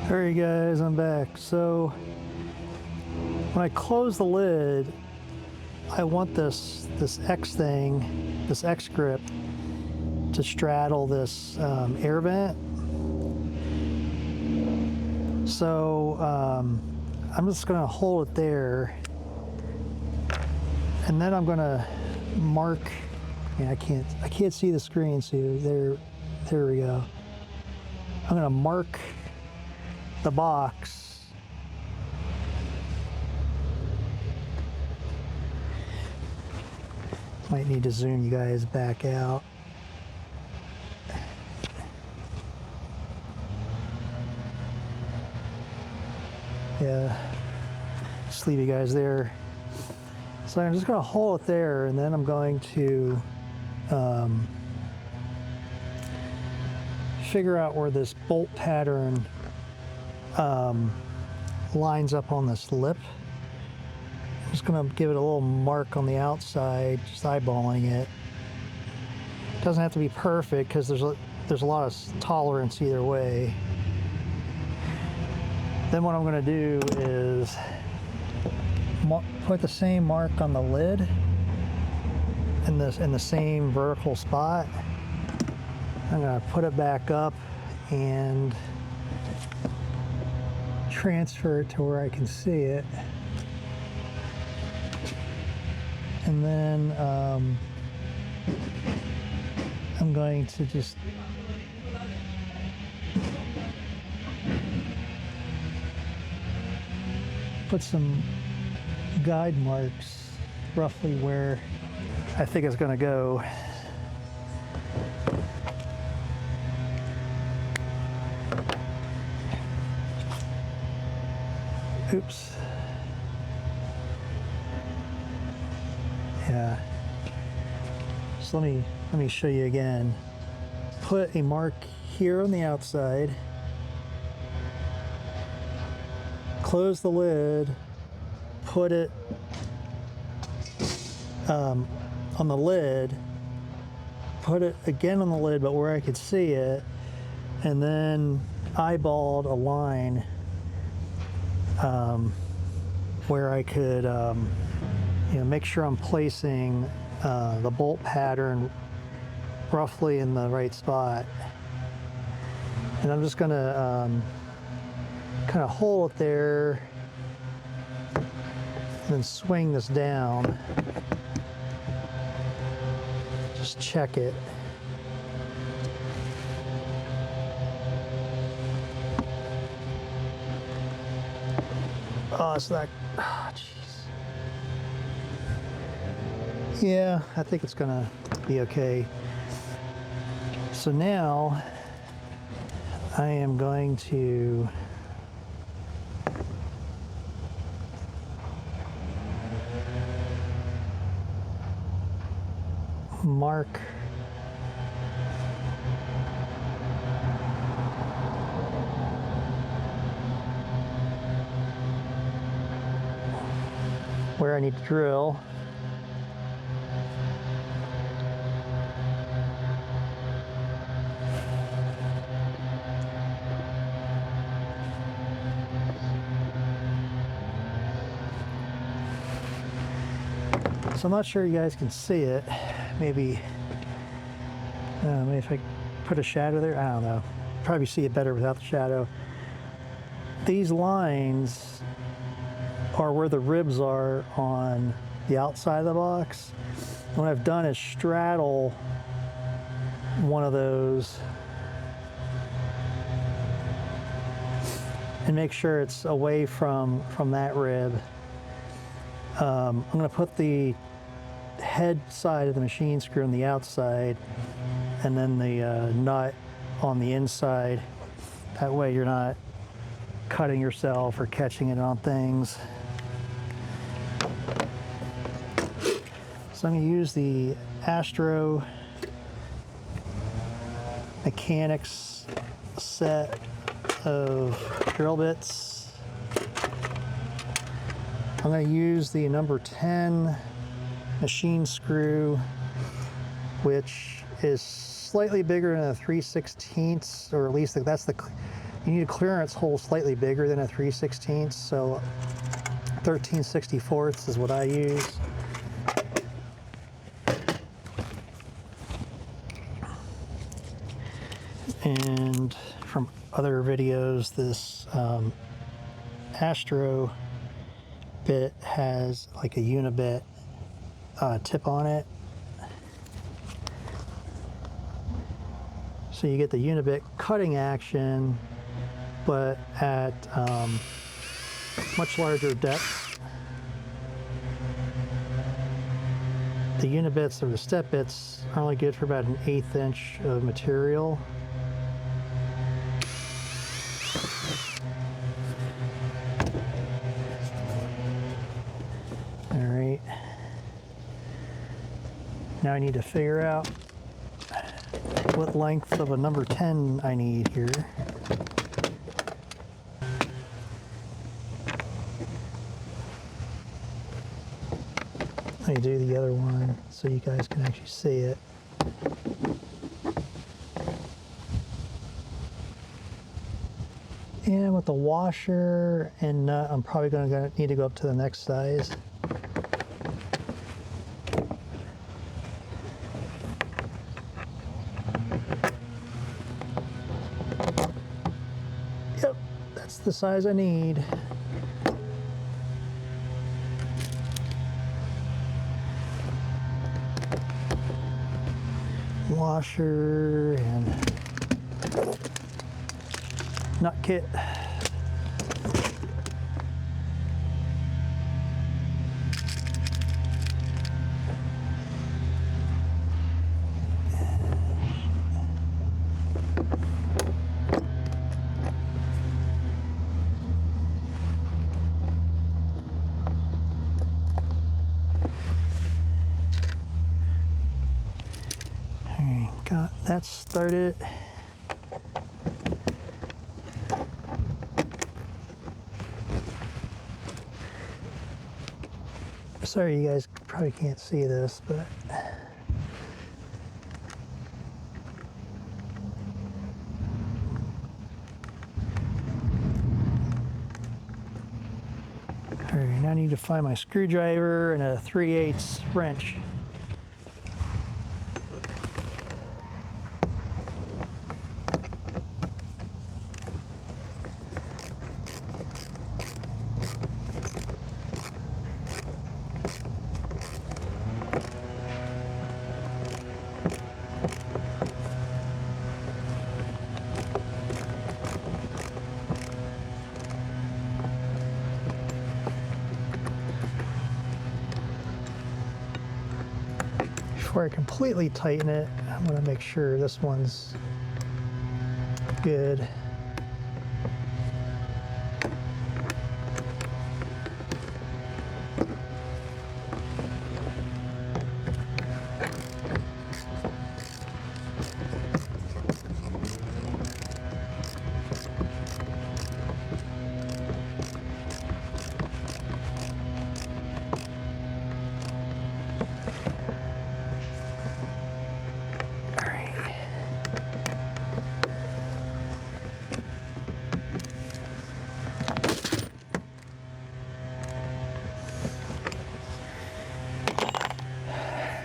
Alright guys, I'm back. So when I close the lid, I want this X thing, this X grip, to straddle this air vent. So I'm just going to hold it there, and then I'm going to mark. I can't see the screen, so there we go. I'm going to mark the box. Might need to zoom you guys back out. Yeah, just leave you guys there. So I'm just going to hold it there, and then I'm going to figure out where this bolt pattern lines up on this lip. I'm just going to give it a little mark on the outside, just eyeballing it. It doesn't have to be perfect because there's a lot of tolerance either way. Then what I'm going to do is put the same mark on the lid in the same vertical spot. I'm going to put it back up and transfer it to where I can see it. And then I'm going to just put some guide marks roughly where I think it's going to go. Oops. Yeah. So let me show you again. Put a mark here on the outside. Close the lid. Put it on the lid. Put it again on the lid, but where I could see it, and then eyeballed a line where I could make sure I'm placing the bolt pattern roughly in the right spot. And I'm just going to kind of hold it there and then swing this down. Just check it. Oh, it's not. Oh, jeez. Yeah, I think it's gonna be okay. So now I am going to mark where I need to drill. So I'm not sure you guys can see it. Maybe if I put a shadow there, I don't know. Probably see it better without the shadow. These lines are where the ribs are on the outside of the box. And what I've done is straddle one of those and make sure it's away from that rib. I'm going to put the head side of the machine screw on the outside and then the nut on the inside. That way you're not cutting yourself or catching it on things. So I'm going to use the Astro Mechanics set of drill bits. I'm going to use the number 10 machine screw, which is slightly bigger than a 3/16, or at least that's the you need a clearance hole slightly bigger than a 3/16, so 13/64 is what I use. And from other videos, this Astro bit has like a unibit tip on it. So you get the unibit cutting action, but at much larger depths. The unibits or the step bits are only good for about an 1/8 inch of material. All right. Now I need to figure out what length of a number 10 I need here. Let me do the other one so you guys can actually see it. And with the washer and nut, I'm probably going to need to go up to the next size. Yep, that's the size I need. Washer and nut kit. Got that started. Sorry, you guys probably can't see this, but all right, now I need to find my screwdriver and a 3/8 wrench. Before I completely tighten it, I'm going to make sure this one's good.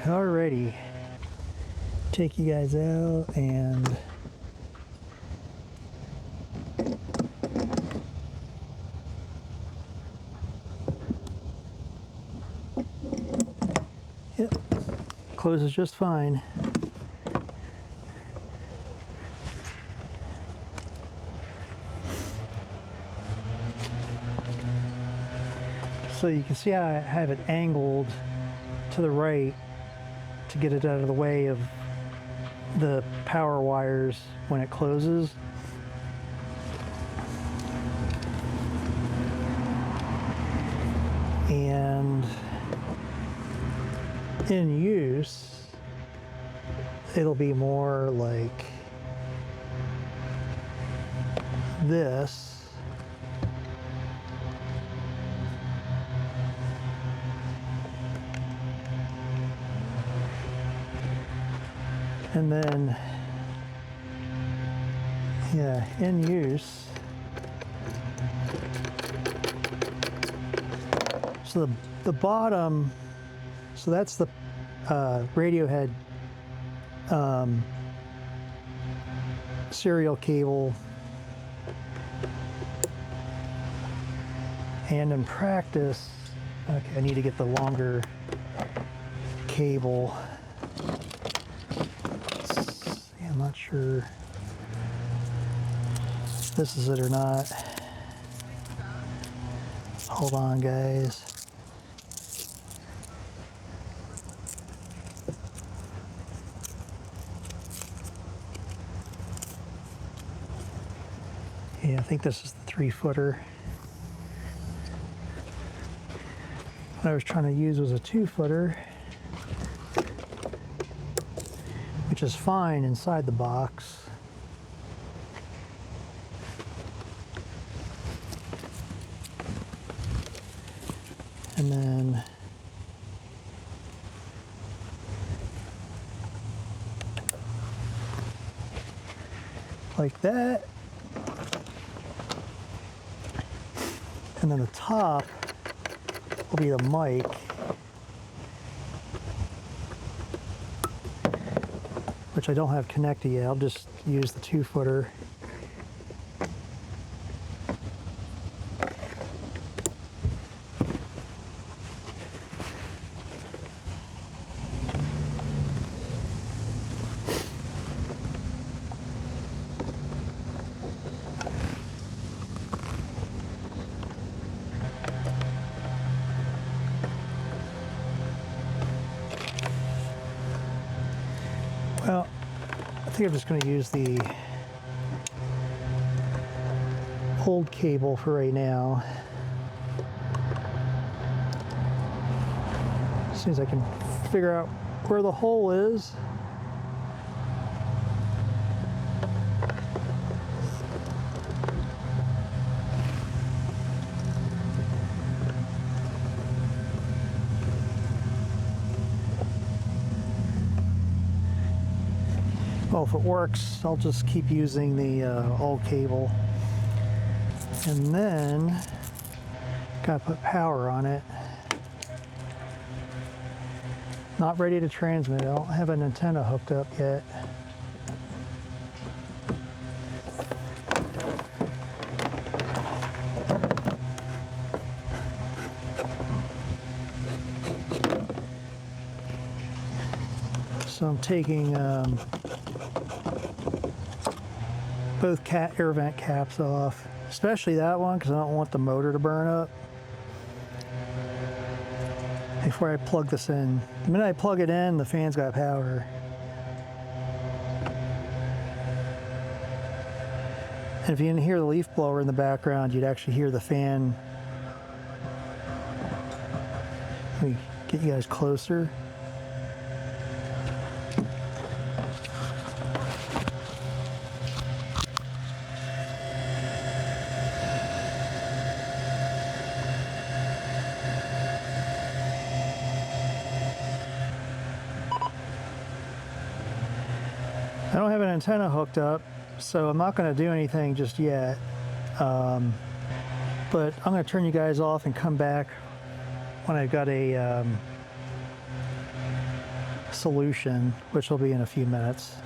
Alrighty, take you guys out and yep, closes just fine. So you can see how I have it angled to the right to get it out of the way of the power wires when it closes. And in use, it'll be more like this. And then Yeah, in use. So the bottom, so that's the radio head serial cable. And in practice, okay, I need to get the longer cable. Yeah, I'm not sure if this is it or not. Hold on, guys. Yeah, I think this is the 3-footer. What I was trying to use was a 2-footer, which is fine inside the box. And then like that. And then the top will be the mic. Which I don't have connected yet. I'll just use the 2-footer. Well, I think I'm just going to use the old cable for right now. As soon as I can figure out where the hole is. Well, if it works, I'll just keep using the old cable. And then, gotta put power on it. Not ready to transmit. I don't have an antenna hooked up yet. So I'm taking both air vent caps off, especially that one because I don't want the motor to burn up. Before I plug this in. The minute I plug it in, the fan's got power. And if you didn't hear the leaf blower in the background, you'd actually hear the fan. Let me get you guys closer. I don't have an antenna hooked up, so I'm not going to do anything just yet. But I'm going to turn you guys off and come back when I've got a solution, which will be in a few minutes.